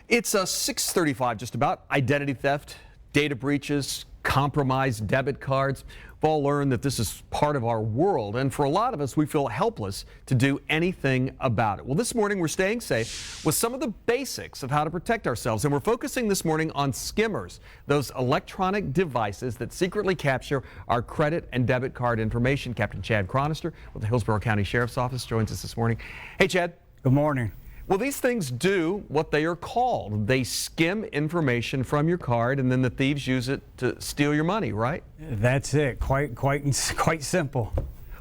It's a 6:35 just about. Identity theft, data breaches, compromised debit cards. We've all learned that this is part of our world, and for a lot of us, we feel helpless to do anything about it. Well, this morning we're staying safe with some of the basics of how to protect ourselves, and we're focusing this morning on skimmers, those electronic devices that secretly capture our credit and debit card information. Captain Chad Chronister with the Hillsborough County Sheriff's Office joins us this morning. Hey, Chad. Good morning. Well, these things do what they are called. They skim information from your card, and then the thieves use it to steal your money, right? That's it. Quite simple.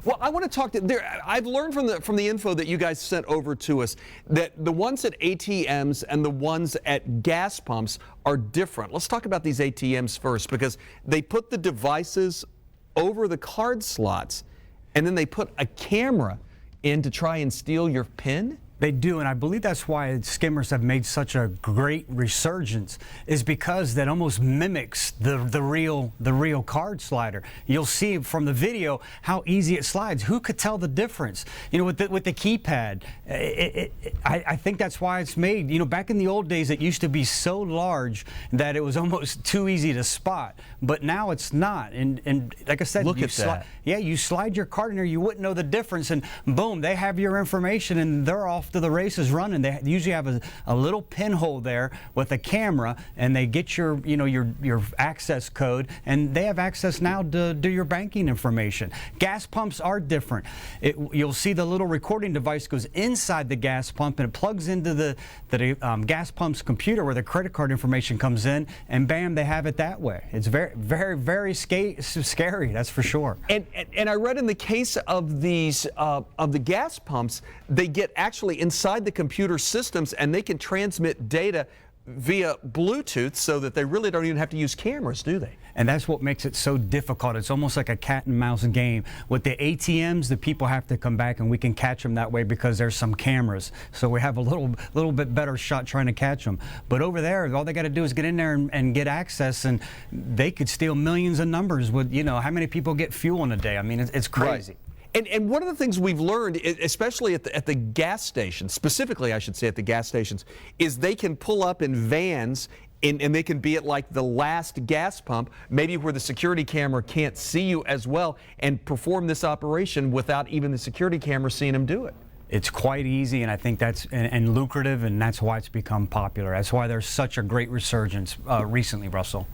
Well, I want to talk to I've learned from the info that you guys sent over to us that the ones at ATMs and the ones at gas pumps are different. Let's talk about these ATMs first, because they put the devices over the card slots, and then they put a camera in to try and steal your PIN. They do, and I believe that's why skimmers have made such a great resurgence, is because that almost mimics the real card slider. You'll see from the video how easy it slides. Who could tell the difference? You know, with the keypad. I think that's why it's made. You know, back in the old days, it used to be so large that it was almost too easy to spot. But now it's not. And like I said, look at that. Yeah, you slide your card in there, you wouldn't know the difference, and boom, they have your information, and they're off to the races running. They usually have a little pinhole there with a camera, and they get your access code, and they have access now to do your banking information. Gas pumps are different. You'll see the little recording device goes inside the gas pump, and it plugs into the gas pump's computer where the credit card information comes in, and bam, they have it that way. It's very scary, that's for sure. And I read in the case of these of the gas pumps, they get actually inside the computer systems, and they can transmit data via Bluetooth, so that they really don't even have to use cameras, do they? And that's what makes it so difficult. It's almost like a cat and mouse game. With the ATMs, the people have to come back, and we can catch them that way because there's some cameras. So we have a little bit better shot trying to catch them. But over there, all they got to do is get in there and get access, and they could steal millions of numbers with, you know, how many people get fuel in a day. I mean, it's crazy. Right. And one of the things we've learned, especially at the gas stations, specifically I should say at the gas stations, is they can pull up in vans, and they can be at like the last gas pump, maybe where the security camera can't see you as well, and perform this operation without even the security camera seeing them do it. It's quite easy, and I think that's and lucrative, and that's why it's become popular. That's why there's such a great resurgence recently, Russell.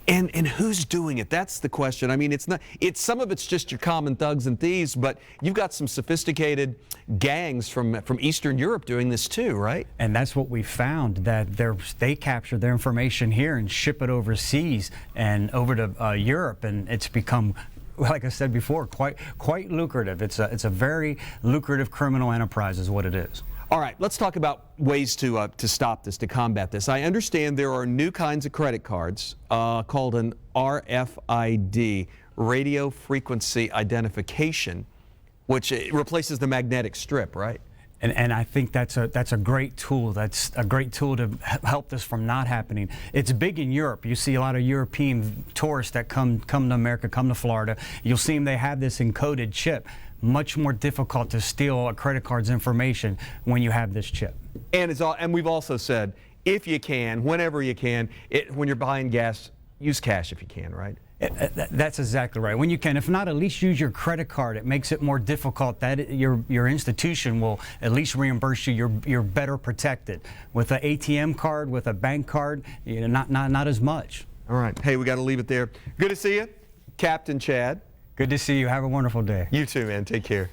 And who's doing it? That's the question. I mean, some of it's just your common thugs and thieves, but you've got some sophisticated gangs from Eastern Europe doing this too, right? And that's what we found, that they capture their information here and ship it overseas and over to Europe, and it's become, like I said before, quite lucrative. It's a very lucrative criminal enterprise is what it is. All right, let's talk about ways to stop this, to combat this. I understand there are new kinds of credit cards called an RFID, radio frequency identification, which replaces the magnetic strip, right? And I think that's a great tool. That's a great tool to help this from not happening. It's big in Europe. You see a lot of European tourists that come to America, come to Florida. You'll see them, they have this encoded chip. Much more difficult to steal a credit card's information when you have this chip. And we've also said, if you can, whenever you can, when you're buying gas, use cash if you can, right? That's exactly right. When you can, if not, at least use your credit card. It makes it more difficult. That your institution will at least reimburse you. You're better protected. With an ATM card, with a bank card, you know, not as much. All right. Hey, we got to leave it there. Good to see you, Captain Chad. Good to see you. Have a wonderful day. You too, man. Take care.